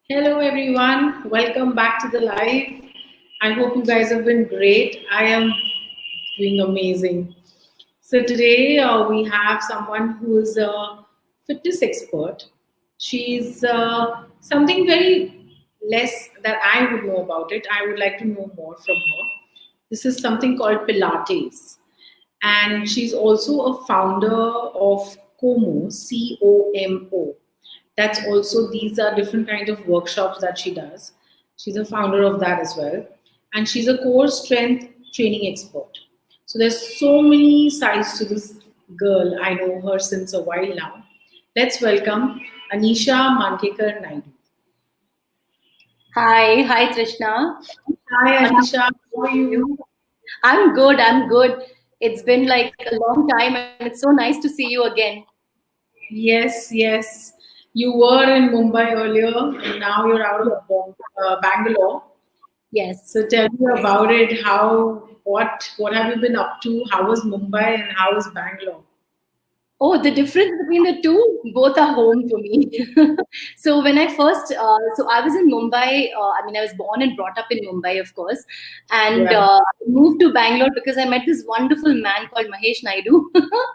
Hello, everyone. Welcome back to the live. I hope you guys have been great. I am doing amazing. So, today we have someone who is a fitness expert. She's something very less that I would know about it. I would like to know more from her. This is something called Pilates, and she's also a founder of Como, COMO. That's also these are different kind of workshops that she does. She's a founder of that as well, and she's a core strength training expert. So there's so many sides to this girl. I know her since a while now. Let's welcome Anisha Mankikar Naidu. Hi, Trishna. Hi What Anisha, how are are you? you? I'm good. It's been like a long time and it's so nice to see you again. Yes, yes. You were in Mumbai earlier, and now you're out of Bangalore. Yes. So tell me about it. What have you been up to? How was Mumbai and how was Bangalore? Oh, the difference between the two, both are home for me. So when I was in Mumbai. I was born and brought up in Mumbai, of course, and Yeah. I moved to Bangalore because I met this wonderful man called Mahesh Naidu,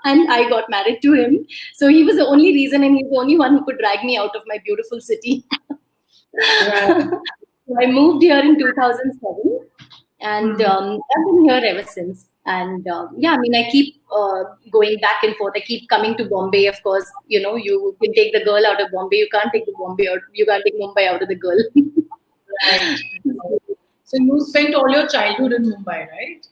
and I got married to him. So he was the only reason, and he's the only one who could drag me out of my beautiful city. Right. So I moved here in 2007, and Hmm. I've been here ever since. And yeah, I keep going back and forth. I keep coming to Bombay. Of course, you can take the girl out of Bombay. You can't take the Bombay out. You can't take Mumbai out of the girl. Right. So you spent all your childhood in Mumbai, right?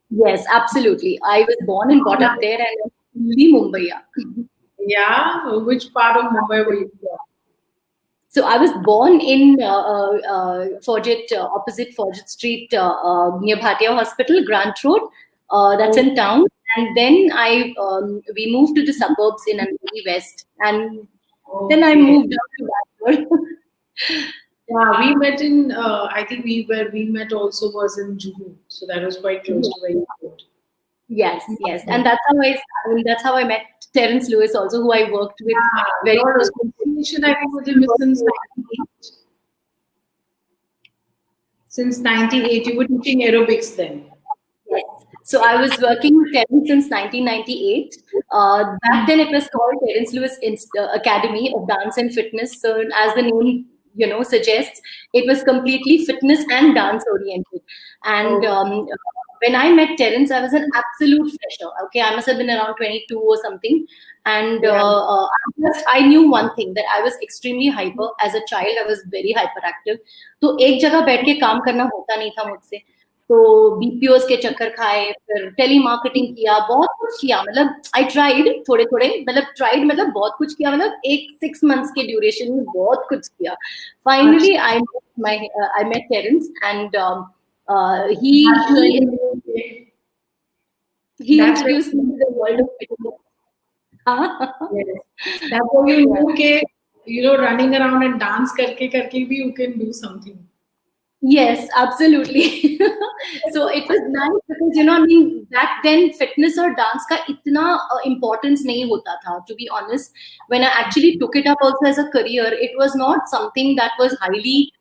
Yes, absolutely. I was born and brought up there, and I'm fully Mumbai. Yeah. Which part of Mumbai were you from? So I was born in Forget, opposite Forget Street, near Bhatia Hospital, Grant Road. That's Oh, in town. And then we moved to the suburbs in Andheri West, and then I okay. moved down to Bangalore. Yeah, we met in. I think we met also was in Juhu, so that was quite close to where you lived. Yes, and that's how I met Terence Lewis, also who I worked with Yeah, very your closely. association I think with him is since 98. Since 98, you were teaching aerobics then. Yes. So I was working with Terence since 1998. Back then, it was called Terence Lewis Academy of Dance and Fitness. So, as the name suggests, it was completely fitness and dance oriented. And Oh, when I met Terence, I was an absolute fresher. Okay, I must have been around 22 or something. And yeah. I knew one thing, that I was extremely hyper. As a child, I was very hyperactive. तो एक जगह बैठ के काम करना होता नहीं था मुझसे. तो बीपीओस के चक्कर खाए, फिर टेली मार्केटिंग किया, बहुत कुछ किया. मतलब आई ट्राइड थोड़े थोड़े, मतलब बहुत कुछ किया. मतलब एक 6 months के ड्यूरेशन में बहुत कुछ किया. Much. Finally I met Terence, and he That's he when you, he that's when introduced me to the world of fitness. yes. That's when you knew के running around and dance करके भी you can do something. Yes, absolutely. So it was nice because back then fitness or dance का इतना importance नहीं होता था. To be honest, when I actually took it up also as a career, it was not something that was highly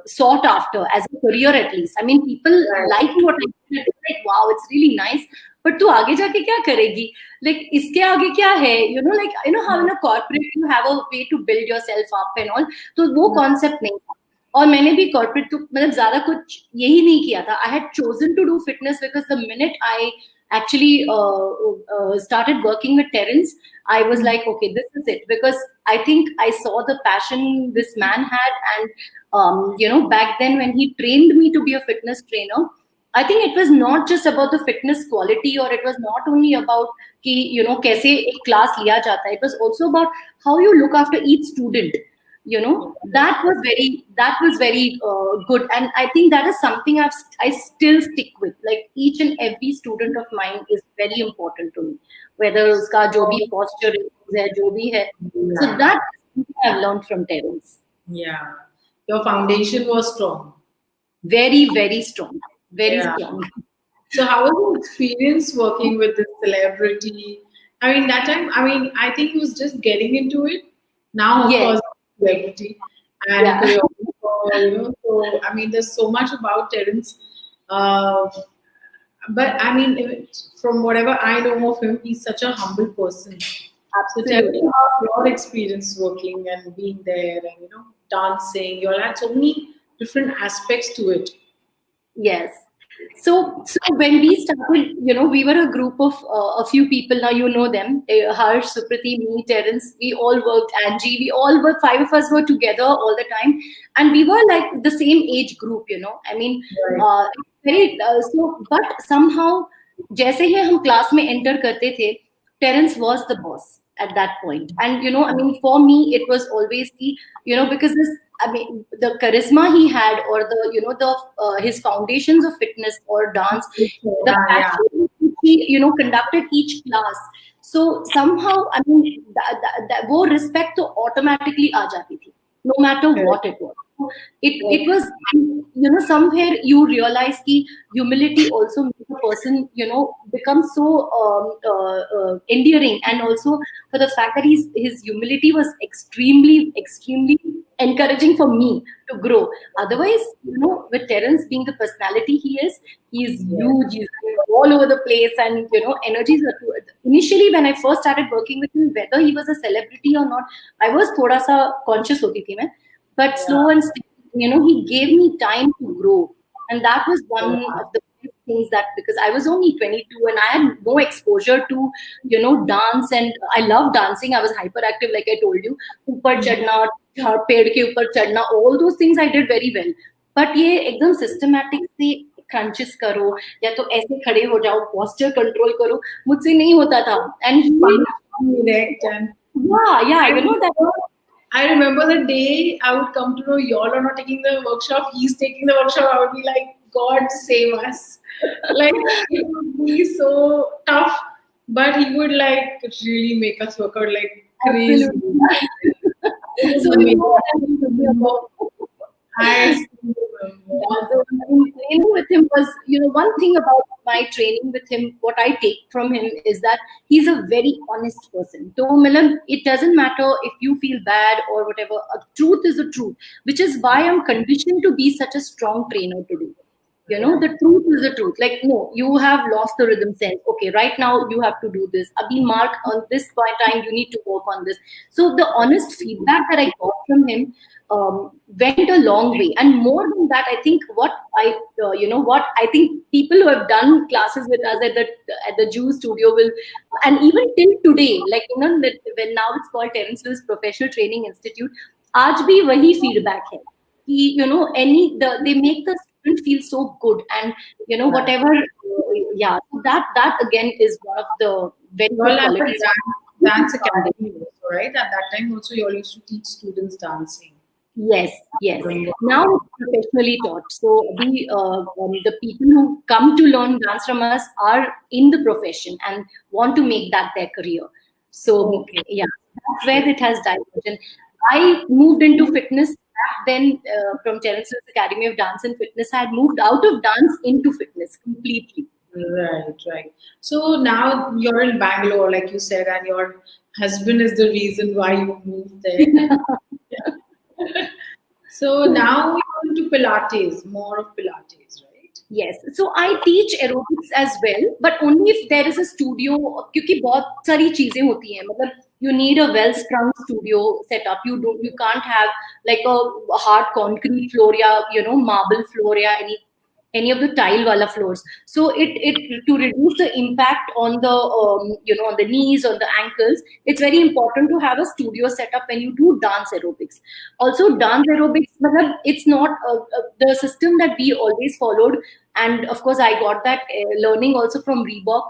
sought after as a career, at least. I mean, people Right. liked what I did. Like, wow, it's really nice. But तू आगे जाके क्या करेगी? Like इसके आगे क्या है? How in a corporate you have a way to build yourself up and all. तो वो कॉन्सेप्ट नहीं था. और मैंने भी कॉर्पोरेट तो मतलब ज्यादा कुछ यही नहीं किया था. I had chosen to do fitness because the minute I actually started working with Terence, I was like, okay, this is it, because I think I saw the passion this man had. And back then when he trained me to be a fitness trainer, I think it was not just about the fitness quality, or it was not only about कि कैसे एक class लिया जाता है. It was also about how you look after each student. That was very good, and I think that is something I still stick with. Like, each and every student of mine is very important to me, whether uska jo bhi posture है, जो भी है. So Yeah. that is something I've learned from Terence. Yeah. Your foundation was strong. Very strong, very Yeah. strong. So how was your experience working with this celebrity? I mean, that time, I mean, I think he was just getting into it. Now, of Yes. course, equity and Yeah. choreographer, So I mean, there's so much about Terence. Uh, but I mean, from whatever I know of him, he's such a humble person. So tell me Absolutely. about your experience working and being there and dancing. You all had so many different aspects to it. Yes. So when we started, we were a group of a few people. Now you know them: Harsh, Suprati, me, Terence. We all worked. Angie. We all were, five of us were together all the time, and we were like the same age group. I mean, Right. very so. But somehow, जैसे ही हम class में enter करते थे, Terence was the boss at that point. And I mean, for me, it was always because this, I mean, the charisma he had, or the the his foundations of fitness or dance, the Yeah, yeah. passion he conducted each class. So somehow, I mean, that वो respect तो automatically आ जाती थी, no matter Correct. what it was. It was, somewhere you realize कि humility also makes a person become so endearing, and also for the fact that his humility was extremely encouraging for me to grow. Otherwise, with Terence being the personality he is Yes. huge, he's all over the place, and energies are initially when I first started working with him, whether he was a celebrity or not, I was thoda sa conscious hoti thi main. But Yeah. slow and steady, he gave me time to grow. And that was one Yeah. of the best things, that because I was only 22 and I had no exposure to, dance, and I love dancing. I was hyperactive, like I told you. Upar chadna, पेड़ के ऊपर चढ़ना, all those things I did very well. But ये एकदम systematic से crunches करो, या तो ऐसे खड़े हो जाओ, posture control करो, मुझसे नहीं होता था. And he, Direct and yeah, I that. remember, I remember the day I would come to know y'all are not taking the workshop, he's taking the workshop, I would be like, God save us. Like, it would be so tough, but he would like really make us work out like crazy. Absolutely. It was So you know what I'm talking amazing. about. I still remember. Yeah, so I mean, training with him was, one thing about my training with him, what I take from him is that he's a very honest person. So, Milan, it doesn't matter if you feel bad or whatever. Truth is the truth, which is why I'm conditioned to be such a strong trainer today. The truth is the truth. Like, no, you have lost the rhythm sense. Okay, right now you have to do this. Abhi, mark on this point time, you need to work on this. So the honest feedback that I got from him went a long way. And more than that, I think what I think people who have done classes with us at the Jew studio will, and even till today, like when now it's called Terence Lewis Professional Training Institute, आज भी वही feedback है. They make the student feel so good, and whatever, yeah, that again is one of the very You good all had a qualities. dance academy also, right? At that time also you all used to teach students dancing. Yes. Now it's professionally taught. So the people who come to learn dance from us are in the profession and want to make that their career. So Okay. yeah, that's where it has diverged. I moved into fitness back then from Terence's Academy of Dance and Fitness. I had moved out of dance into fitness completely. Right. So now you're in Bangalore, like you said, and your husband is the reason why you moved there. So now you're into Pilates, more of Pilates, right? Yes, so I teach aerobics as well, but only if there is a studio. क्योंकि बहुत सारी चीजें होती हैं, मतलब you need a well-sprung studio setup. You can't have like a hard concrete floor, या marble floor, या any of the tile wala floors. So it to reduce the impact on the on the knees or the ankles, it's very important to have a studio setup when you do dance aerobics. Also, dance aerobics, matlab, it's not the system that we always followed. And of course, I got that learning also from Reebok.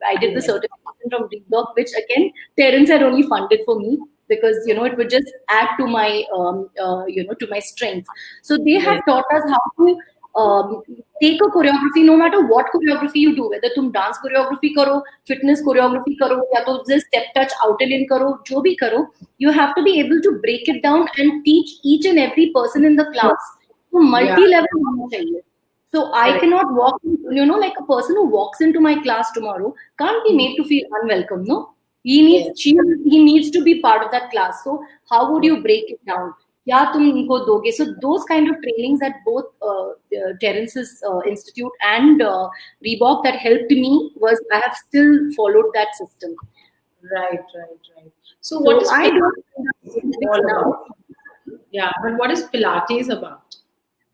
I did the Yes. certification from Reebok, which again Terence had only funded for me, because it would just add to my to my strengths. So they have Yes. taught us how to take a choreography, no matter what choreography you do, whether तुम dance choreography करो, fitness choreography करो, या तो just step touch outer line करो, जो भी करो, you have to be able to break it down and teach each and every person in the class. So Yeah. multi-level होना चाहिए. So I Correct. cannot walk, like a person who walks into my class tomorrow can't be made to feel unwelcome, no? Yes. He needs to be part of that class. So how would you break it down? क्या तुम उनको दोगे? So those kind of trainings at both Terence's institute and Reebok that helped me was I have still followed that system. Right, right, right. So So what is I don't do Pilates specifics all now. about? Yeah, but what is Pilates about?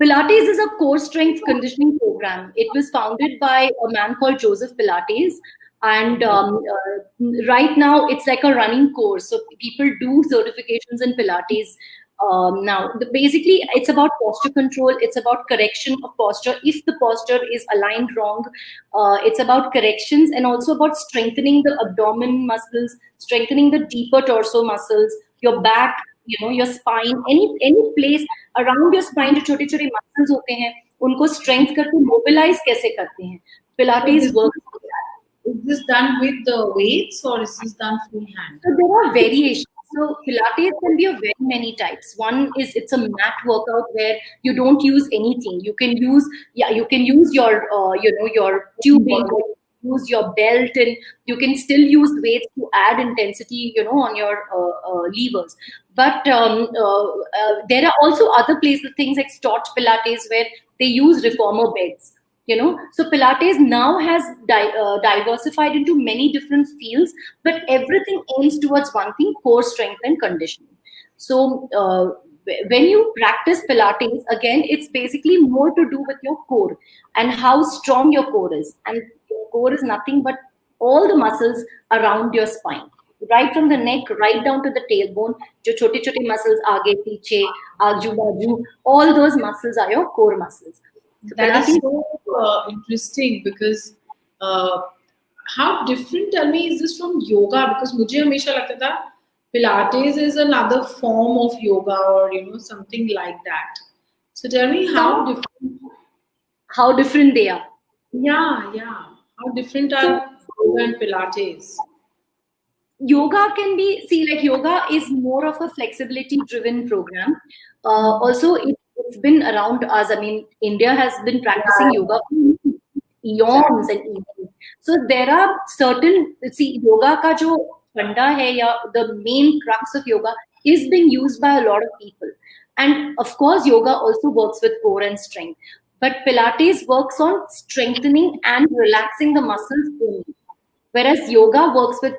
Pilates is a core strength conditioning program. It was founded by a man called Joseph Pilates. And Okay. right now, it's like a running course. So people do certifications in Pilates now. Basically, it's about posture control. It's about correction of posture. If the posture is aligned wrong, it's about corrections and also about strengthening the abdomen muscles, strengthening the deeper torso muscles, your back, your spine, any place around your spine जो छोटे छोटे muscles होते हैं उनको strength करके mobilise कैसे करते हैं So Pilates work is this done with the weights or is this done full hand? so there are variations so pilates can be of very many types one is it's a mat workout where you don't use anything you can use your your tubing or use your belt and you can still use weights to add intensity on your levers but there are also other places things like Stott Pilates where they use reformer beds so Pilates now has diversified into many different fields but everything aims towards one thing: core strength and conditioning. So when you practice Pilates, again, it's basically more to do with your core and how strong your core is. And your core is nothing but all the muscles around your spine, right from the neck right down to the tailbone. जो छोटे छोटे muscles आगे पीछे आजू बाजू, all those muscles are your core muscles. So That is Pilates. so interesting because uh, how different, tell me, is this from yoga? Because मुझे हमेशा लगता था Pilates is another form of yoga or something like that. So tell me how Some different. how different they are. Yeah, yeah. How different So are yoga and Pilates? yoga can be like yoga is more of a flexibility driven program also it's been around us. I mean, India has been practicing Yeah, yoga for exactly. eons and eons. So there are certain yoga ka jo funda hai ya the main crux of yoga is being used by a lot of people and of course yoga also works with core and strength but Pilates works on strengthening and relaxing the muscles only whereas yoga works with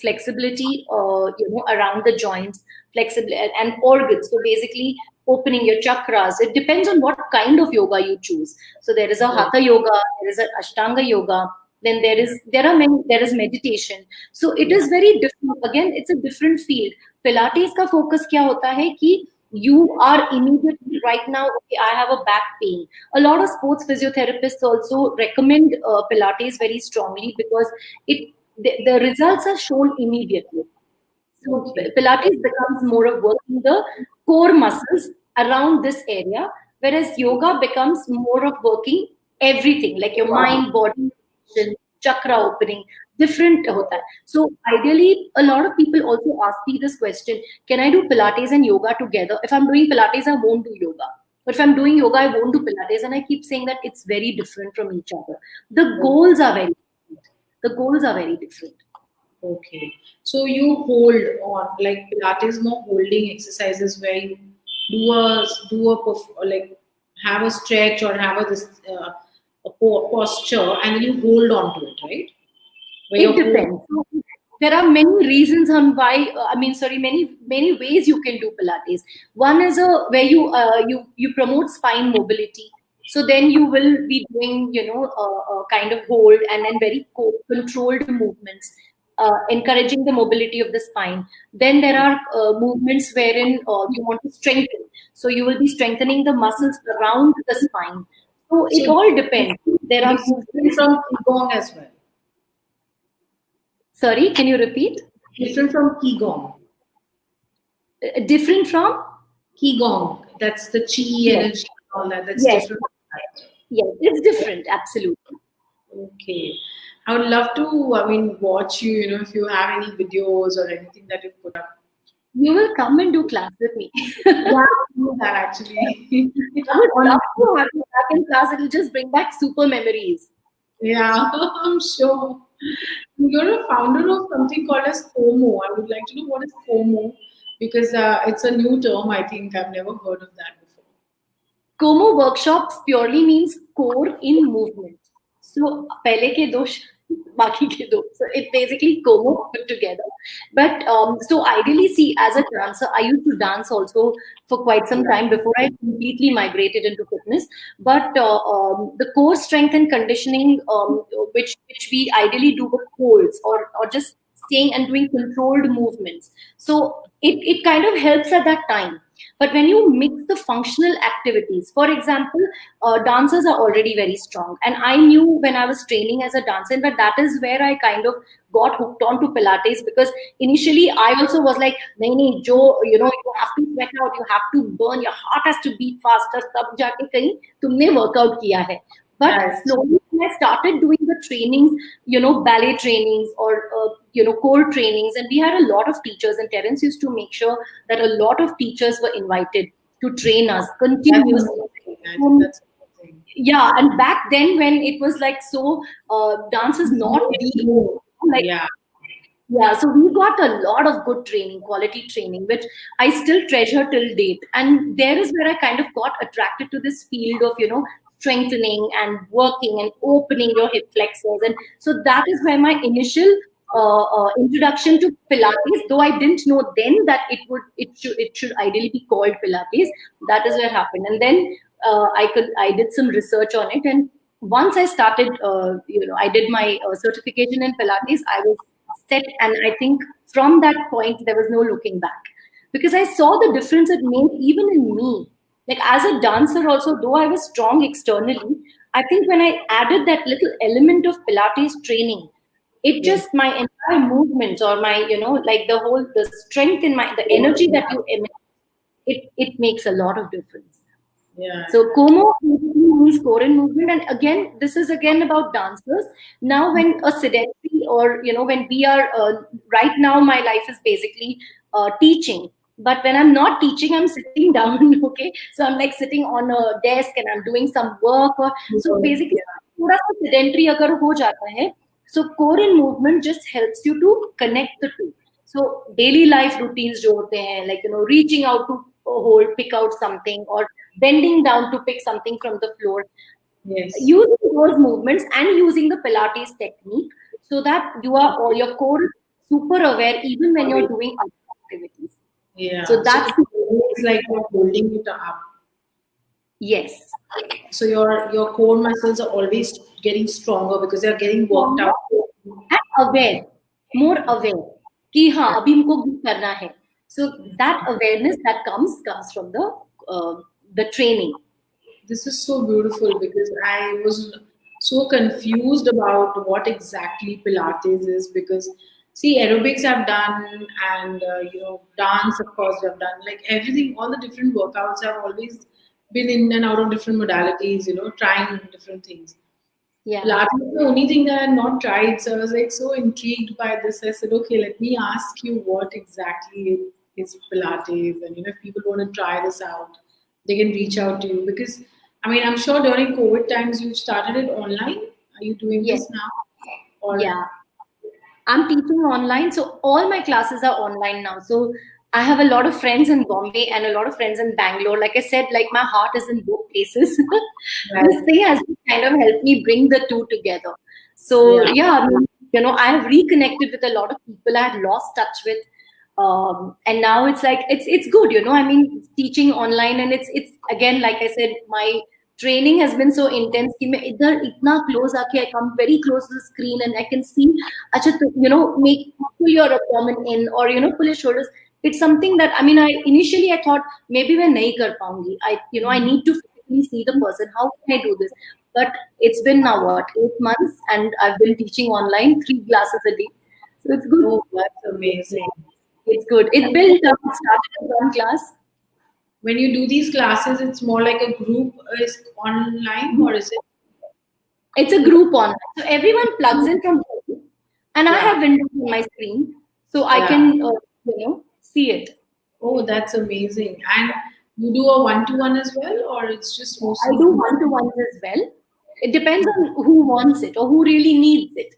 flexibility around the joints flexible and organs so basically opening your chakras it depends on what kind of yoga you choose so there is a Okay. hatha yoga there is a ashtanga yoga then there is meditation so it Yeah. is very different again it's a different field pilates ka focus kya hota hai ki you are immediately right now okay I have a back pain a lot of sports physiotherapists also recommend pilates very strongly because the results are shown immediately so Okay. Pilates becomes more of working the core muscles around this area, whereas yoga becomes more of working everything, like your Wow. mind, body, chakra opening, different hota hai. So ideally, a lot of people also ask me this question: Can I do Pilates and yoga together? If I'm doing Pilates, I won't do yoga. But if I'm doing yoga, I won't do Pilates, and I keep saying that it's very different from each other. The goals are very different. The goals are very different. Okay. So you hold on like Pilates more holding exercises where you like have a stretch or have a posture and then you hold on to it, right? Where It you're holding. depends. So, there are many reasons on why. Many ways you can do Pilates. One is where you promote spine mobility. So then you will be doing a kind of hold and then very controlled movements, encouraging the mobility of the spine. Then there are movements wherein you want to strengthen. So you will be strengthening the muscles around the spine. So it So all depends. There are this is different movements. from Qigong as well. Sorry, can you repeat? Different from Qigong. Different from? Qigong, that's the chi Yes, energy and all that. That's yes, different. Right? yes. It's different, absolutely. Okay. I would love to, I mean, watch you, if you have any videos or anything that you put up. You will come and do class with me. Yeah, I I do that actually. would On, love to have you back in class. It'll just bring back super memories. yeah, I'm sure. You're a founder of something called as FOMO. I would like to know what is FOMO because it's a new term. I think I've never heard of that before. Como workshops purely means core in movement. So पहले के दो बाकी के दो. So it basically Como put together. But so ideally, see, as a dancer, I used to dance also for quite some time before I completely migrated into fitness. But the core strength and conditioning, which we ideally do with holds or just staying and doing controlled movements. So it kind of helps at that time. But when you mix the functional activities, for example, dancers are already very strong. And I knew when I was training as a dancer, but that is where I kind of got hooked on to Pilates because initially I also was like, nahi, nahi, Jo, you have to sweat out, you have to burn, your heart has to beat faster, tab jaake kahin tumne workout kiya hai. But Right. slowly, when I started doing the trainings, ballet trainings or core trainings, and we had a lot of teachers. And Terence used to make sure that a lot of teachers were invited to train us That's continuously. amazing. I think that's amazing. Yeah, and back then when it was like so, dance is not the like Yeah. yeah, so we got a lot of good training, quality training, which I still treasure till date. And there is where I kind of got attracted to this field of, strengthening and working and opening your hip flexors. And so that is where my initial introduction to Pilates, though I didn't know then that it should ideally be called Pilates. That is where happened. And then I did some research on it. And once I started, I did my certification in Pilates. I was set, and I think from that point there was no looking back because I saw the difference it made even in me. Like as a dancer, also though I was strong externally, I think when I added that little element of Pilates training, it Yes. just my entire movements or my like the strength in my the energy that you emit, it makes a lot of difference. Yeah. So Como means foreign movement, and again, this is again about dancers. Now, when a sedentary or when we are right now, my life is basically teaching. But when I'm not teaching, I'm sitting down. Okay, so I'm like sitting on a desk and I'm doing some work. So basically, थोड़ा सा sedentary अगर हो जाता है, so core and movement just helps you to connect the two. So daily life routines जो होते हैं, like reaching out to hold, pick out something, or bending down to pick something from the floor, Yes. using those movements and using the Pilates technique so that you are or your core is super aware even when you're doing other activities. Yeah. So So that's it's like you're holding it up. yes. So your core muscles are always getting stronger because they're getting worked Stronger out. and aware, more aware कि हाँ अभी हमको good करना है. So that awareness that comes from the training. This is so beautiful because I was so confused about what exactly Pilates is because see aerobics I've done and dance of course I've done like everything all the different workouts I've always been in and out of different modalities trying different things. Yeah. Pilates is the only thing that I had not tried, so I was like so intrigued by this. I said, okay, let me ask you what exactly is Pilates, and if people want to try this out, they can reach out to you because I mean I'm sure during COVID times you started it online. Are you doing Yes. this now? Or Yeah. I'm teaching online, so all my classes are online now. So I have a lot of friends in Bombay and a lot of friends in Bangalore. Like I said, like my heart is in both places. This right? thing has kind of helped me bring the two together. So Yeah. yeah, I mean, I have reconnected with a lot of people I had lost touch with, and now it's like it's good. I mean, teaching online, and it's again like I said, my training has been so intense कि मैं इधर इतना close आके I come very close to the screen and I can see अच्छा तो make pull your abdomen in or pull your shoulders. It's something that I mean I initially I thought maybe मैं नहीं कर पाऊंगी. I need to physically see the person. How can I do this? But it's been now what 8 months and I've been teaching online 3 classes a day. So it's good. Oh, that's amazing. It's good. It built up. It started with one class. When you do these classes, it's more like a group is online or is it? It's a group online. So everyone plugs in from home, and I Yeah. have windows on my screen, so I Yeah. can see it. Oh, that's amazing. And you do a one-to-one as well, or it's just I mostly do one-to-ones as well. It depends on who wants it or who really needs it.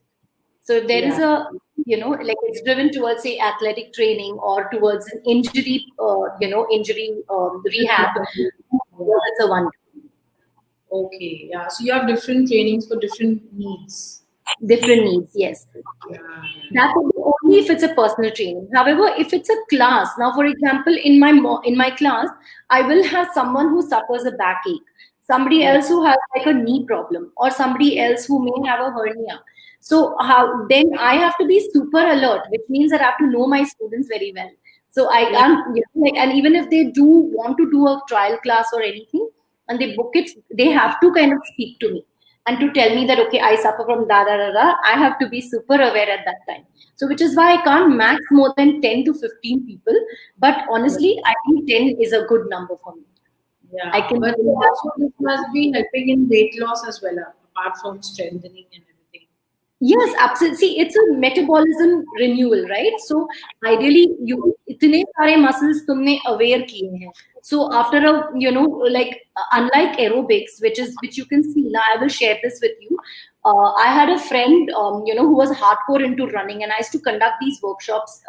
So if there is Yeah. a, like it's driven towards say athletic training or towards an injury, injury rehab, Yeah. it's a one. Okay. Yeah. So you have different trainings for different needs. Different needs, yes. Yeah. That would be only if it's a personal training. However, if it's a class, now for example, in my class, I will have someone who suffers a backache, somebody Yeah. else who has like a knee problem, or somebody else who may have a hernia. So how then I have to be super alert, which means that I have to know my students very well. So I Yeah. can't, like, and even if they do want to do a trial class or anything, and they book it, they have to kind of speak to me and to tell me that okay, I suffer from da da da da. I have to be super aware at that time. So which is why I can't max more than 10 to 15 people. But Yeah. honestly, I think 10 is a good number for me. I Yeah. can But also this must be helping in weight loss as well, apart from strengthening and everything. Yes, absolutely. See, it's a metabolism renewal, right? So ideally, you इतने सारे muscles तुमने aware किए हैं. So after a, like unlike aerobics, which you can see now, I will share this with you. I had a friend, who was hardcore into running, and I used to conduct these workshops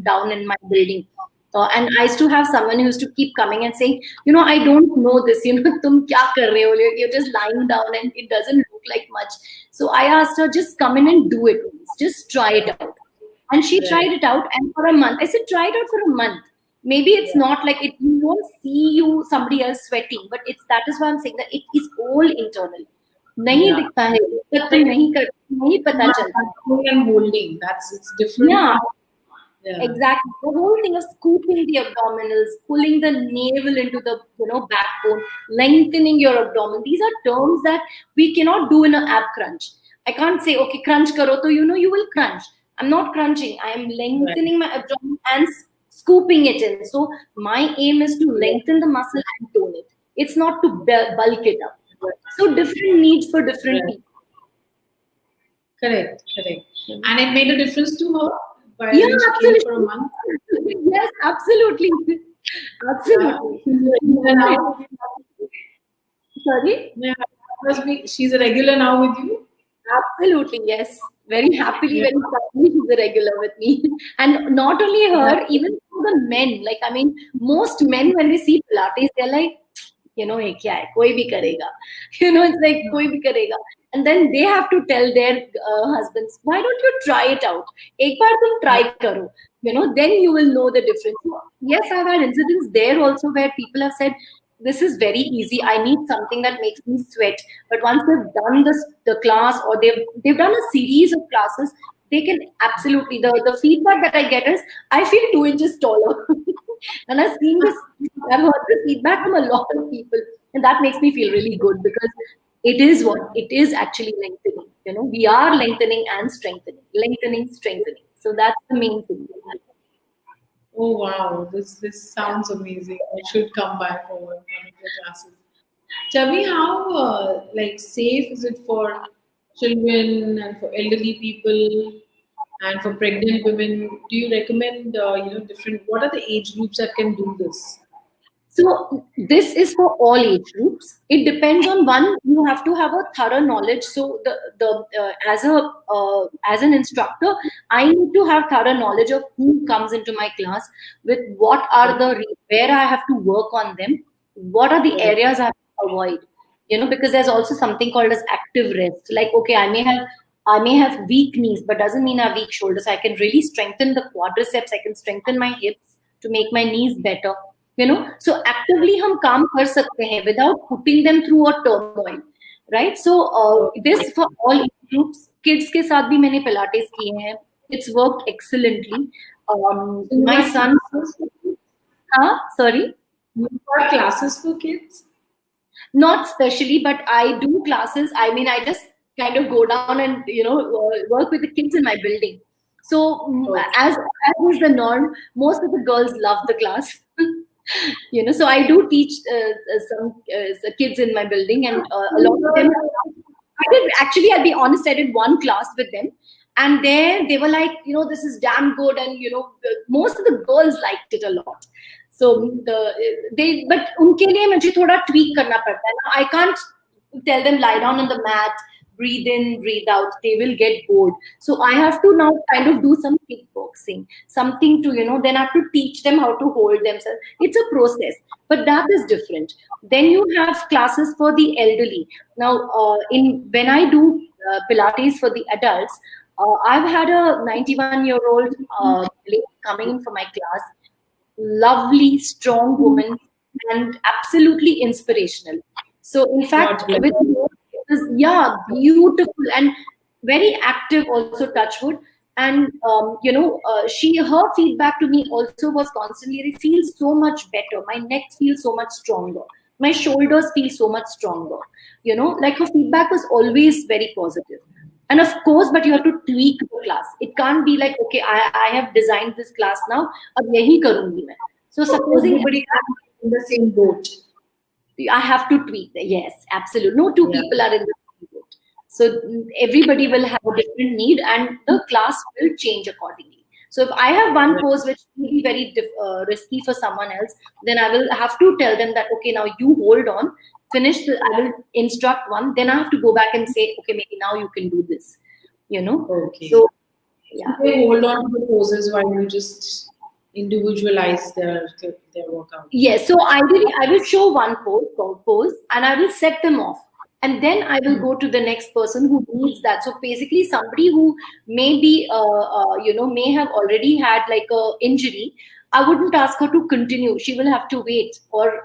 down in my building. And I used to have someone who used to keep coming and saying, I don't know this, तुम क्या कर रहे हो? You're just lying down and it doesn't look like much. So I asked her, just come in and do it once. Just try it out. And she tried Right. it out, and for a month, I said, try it out for a month. Maybe it's Yeah. not like it, you won't see you somebody else sweating, but it's that is why I'm saying that it is all internal. नहीं Yeah. दिखता है, जब तुम Like नहीं पता चलता है. control and holding. That's it's different Yeah, from yeah. exactly. The whole thing of scooping the abdominals, pulling the navel into the backbone, lengthening your abdomen. These are terms that we cannot do in an ab crunch. I can't say, okay, crunch karo, so you will crunch. I'm not crunching. I am Right. lengthening my abdomen and scooping it in. So my aim is to Yeah. lengthen the muscle and tone it. It's not to bulk it up. Right. So different needs for different Right. people. Correct. Correct. And it made a difference to her Yeah, while she came for a absolutely. month. Yes, absolutely. Yeah. Absolutely. She's a regular now. Sorry? Yeah. Must be. She's a regular now with you. Absolutely, yes. Very happily, Yeah. very proudly, she's a regular with me. And not only Yeah. her, even for the men. Like, I mean, most men, when they see Pilates, they're like, ये क्या है? कोई भी करेगा. It's like, कोई भी करेगा. And then they have to tell their husbands, why don't you try it out? एक बार तुम try करो. Then you will know the difference. So, yes, I've had incidents there also where people have said, this is very easy. I need something that makes me sweat. But once they've done the class, or they've done a series of classes, they can absolutely, the feedback that I get is, I feel 2 inches taller. And I've heard this feedback from a lot of people, and that makes me feel really good because it is what it is actually lengthening. We are lengthening and strengthening, strengthening. So that's the main thing. Oh wow, this sounds amazing. I should come by for one of your classes. Tell me how like safe is it for children and for elderly people and for pregnant women? Do you recommend different? What are the age groups that can do this? So this is for all age groups. It depends on one. You have to have a thorough knowledge. So as an instructor, I need to have thorough knowledge of who comes into my class, with what are where I have to work on them, what are the Right. areas I have to avoid. Because there's also something called as active rest. Like okay, I may have weak knees, but doesn't mean I have weak shoulders. I can really strengthen the quadriceps. I can strengthen my hips to make my knees better. So actively हम काम कर सकते हैं without putting them through a turmoil, right? So this for all age groups. Kids के साथ भी मैंने pilates किए हैं. It's worked excellently. So you My have son, classes sorry. you have classes for kids? Not specially, but I do classes. I mean, I just kind of go down and work with the kids in my building. So Okay. as is the norm, most of the girls love the class. So I do teach some kids in my building, and a lot of them. I did actually. I'll be honest. I did one class with them, and there they were like, this is damn good, and most of the girls liked it a lot. So but उनके लिए मुझे थोड़ा tweak करना पड़ता है ना. I can't tell them lie down on the mat, breathe in, breathe out, they will get bored. So I have to now kind of do some kickboxing, something to, then I have to teach them how to hold themselves. It's a process, but that is different. Then you have classes for the elderly. Now, in when I do Pilates for the adults, I've had a 91-year-old lady coming in for my class, lovely, strong woman, and absolutely inspirational. So, in fact, God bless. with her, it was, yeah, beautiful and very active. Also, touchwood, and her feedback to me also was constantly, "I feel so much better. My neck feels so much stronger. My shoulders feel so much stronger." Like her feedback was always very positive. And of course, but you have to tweak the class. It can't be like, okay, I have designed this class now, ab yahi karungi main. So supposing Everybody is in the same boat. I have to tweak that. Yes, absolutely. No two Yeah. people are in the same boat. So everybody will have a different need, and the class will change accordingly. So if I have one Yeah. pose which may be very risky for someone else, then I will have to tell them that, okay, now you hold on, finish I will instruct one, then I have to go back and say, okay, maybe now you can do this. Okay. So So yeah. they hold on to the poses while you just individualize their workout. Yes, so ideally, I will show one pose, and I will set them off. And then I will go to the next person who needs that. So basically, somebody who may be, may have already had like a injury, I wouldn't ask her to continue. She will have to wait. Or,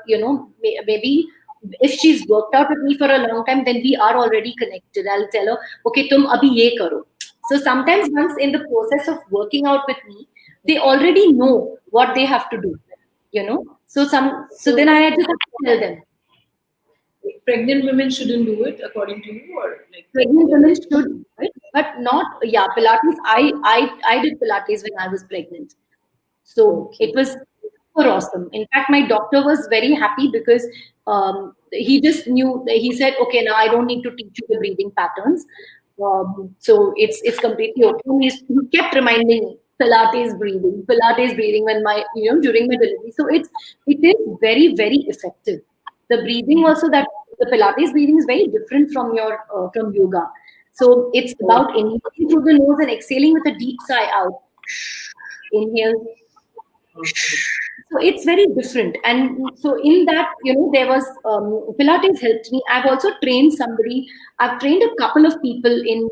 maybe if she's worked out with me for a long time, then we are already connected. I'll tell her, okay, tum abhi ye karo. So sometimes once in the process of working out with me, they already know what they have to do. So then So I just have to tell them pregnant women shouldn't do it according to you, or like pregnant women should do it, but not, yeah, Pilates. I did Pilates when I was pregnant. So it okay. was super awesome. In fact, my doctor was very happy because he just knew that he said, okay, now I don't need to teach you the breathing patterns. So it's completely okay. He kept reminding me Pilates breathing when during my delivery. So it is very, very effective. The breathing also, that the Pilates breathing is very different from your from yoga. So it's about inhaling through the nose and exhaling with a deep sigh out. Inhale. Okay. So it's very different. And so in that, there was Pilates helped me. I've also trained somebody. I've trained a couple of people in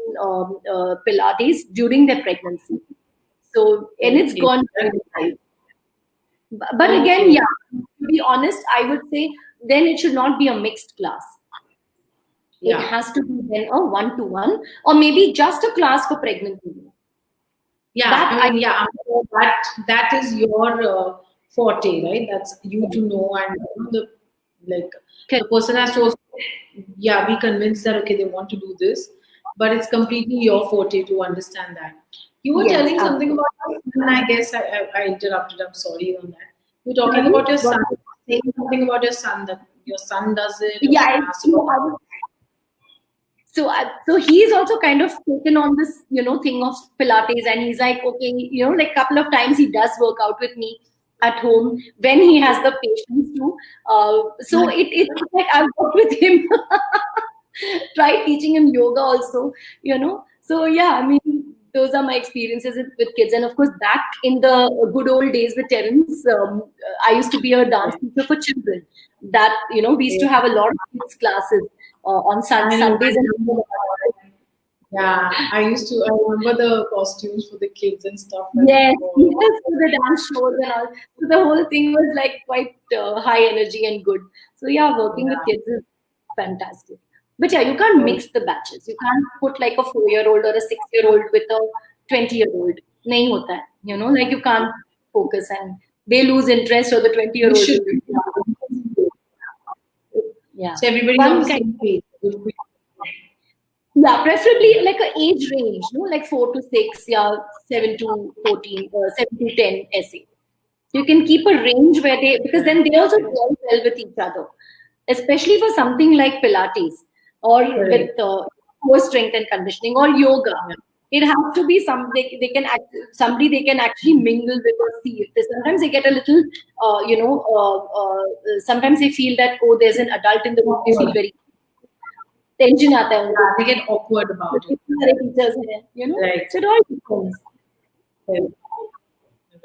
Pilates during their pregnancy. So, and it's Okay. gone very well. But again, Okay. yeah, to be honest, I would say then it should not be a mixed class. It Yeah. has to be then a one-to-one, or maybe just a class for pregnant women. Yeah. That I mean, yeah. I'm sure that is your forte, right? That's you to know, and the like I the person has to also, yeah, be convinced that okay, they want to do this, but it's completely your forte to understand that. You were yes, telling something absolutely. about your son. I guess I interrupted. I'm sorry on that. You're talking Sorry, about your what? son, saying something about your son, that your son does it, or Yeah, someone asked about I was so he's also kind of taken on this thing of Pilates, and he's like, okay, like couple of times he does work out with me at home when he has the patience to. So it's like I've worked with him. Try teaching him yoga also. So yeah, I mean, those are my experiences with kids. And of course, back in the good old days with Terence, I used to be a dance it. teacher for children. That we used to have a lot of kids classes on I know. Sundays. And Yeah, I used to. I remember the costumes for the kids and stuff. I yes, remember. yes, for the dance shows and all. So the whole thing was like quite high energy and good. So yeah, working with Yeah. kids is fantastic. But yeah, you can't Oh, mix the batches. You can't put like a 4-year-old or a 6-year-old with a 20-year-old. Nahi hota hai. Like you can't focus, and they lose interest, or the we 20-year-old should. will be, yeah. So everybody's on One the kind. same page. Yeah, preferably like a age range, like 4 to 6, yeah, 7 to 14, 7 to 10 essay. You can keep a range where because then they also gel well with each other, especially for something like Pilates or Correct. with core strength and conditioning or yoga. Yeah. It has to be they can somebody they can actually mingle with or see. Sometimes they get a little, sometimes they feel that, oh, there's an adult in the room. They feel Awkward. very tension आता है उनको, they get awkward about it. कितने सारे teachers हैं, you know, Right. so it all depends. Right.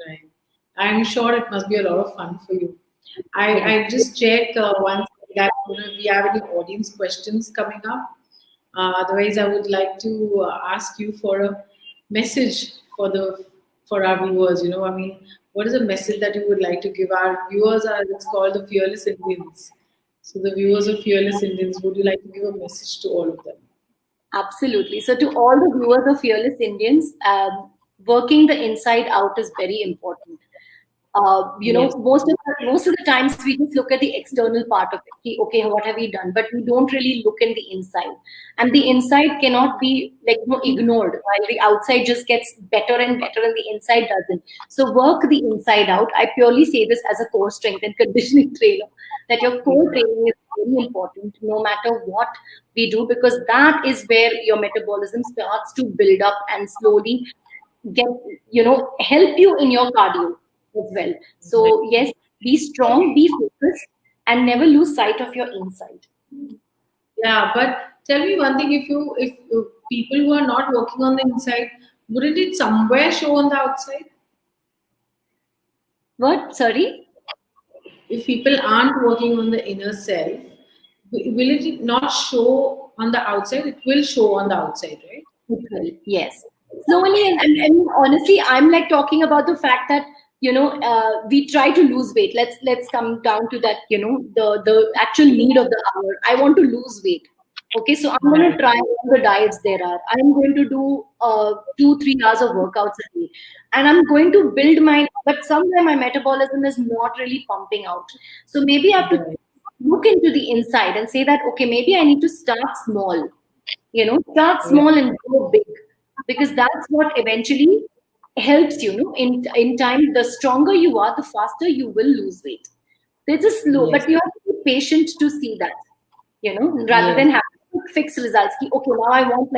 Right. I'm sure it must be a lot of fun for you. I just check once that we have any audience questions coming up. Otherwise, I would like to ask you for a message for our viewers. I mean, what is a message that you would like to give our viewers? It's called the Fearless Indians. So, the viewers of Fearless Indians, would you like to give a message to all of them? Absolutely. So, to all the viewers of Fearless Indians, working the inside out is very important. Yes. Most of the times we just look at the external part of it. Okay, what have we done? But we don't really look in the inside, and the inside cannot be ignored. While the outside just gets better and better, and the inside doesn't. So work the inside out. I purely say this as a core strength and conditioning trainer, that your core training is very important, no matter what we do, because that is where your metabolism starts to build up and slowly get help you in your cardio as well. So yes, be strong, be focused, and never lose sight of your inside. Yeah, but tell me one thing: if people who are not working on the inside, wouldn't it somewhere show on the outside? What? Sorry? If people aren't working on the inner self, will it not show on the outside? It will show on the outside, right? It will, yes. Slowly, and honestly, I'm like talking about the fact that we try to lose weight. Let's come down to that. The actual need of the hour. I want to lose weight. Okay, so I'm going to try all the diets there are. I'm going to do 2-3 hours of workouts a day, and I'm going to build my. But somewhere my metabolism is not really pumping out. So maybe I have to look into the inside and say that, okay, maybe I need to start small. Start Yeah. small and go big, because that's what eventually helps in time. The stronger you are, the faster you will lose weight. There's a slow, Yes. but you have to be patient to see that, rather Yes. than having fixed results. Okay, now I want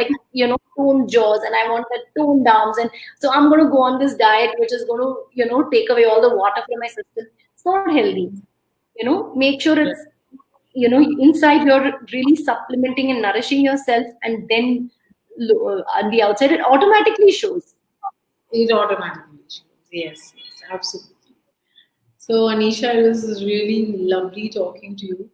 toned jaws, and I want the toned arms, and so I'm going to go on this diet which is going to take away all the water from my system. It's not healthy. Make sure it's inside you're really supplementing and nourishing yourself, and then on the outside it automatically shows. It automatically shows. Yes, yes, absolutely. So, Anisha, it was really lovely talking to you.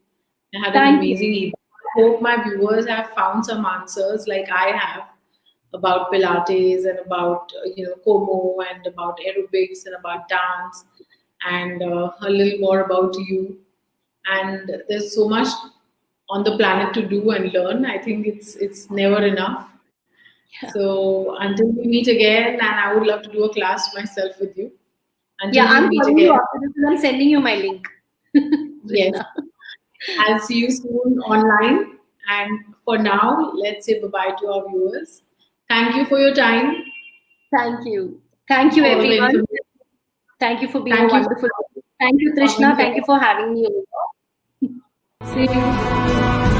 I had an Thank you. amazing evening. I hope my viewers have found some answers like I have about Pilates and about Como and about aerobics and about dance and a little more about you. And there's so much on the planet to do and learn. I think it's never enough. So until we meet again, and I would love to do a class myself with you. Until Yeah, we I'm meet calling you again, after this, and I'm sending you my link. yes, Trishna. I'll see you soon online. And for now, let's say bye bye to our viewers. Thank you for your time. Thank you All the everyone. information. Thank you for being a Thank you wonderful. Thank you, for coming Trishna. here. Thank you for having me over. See you.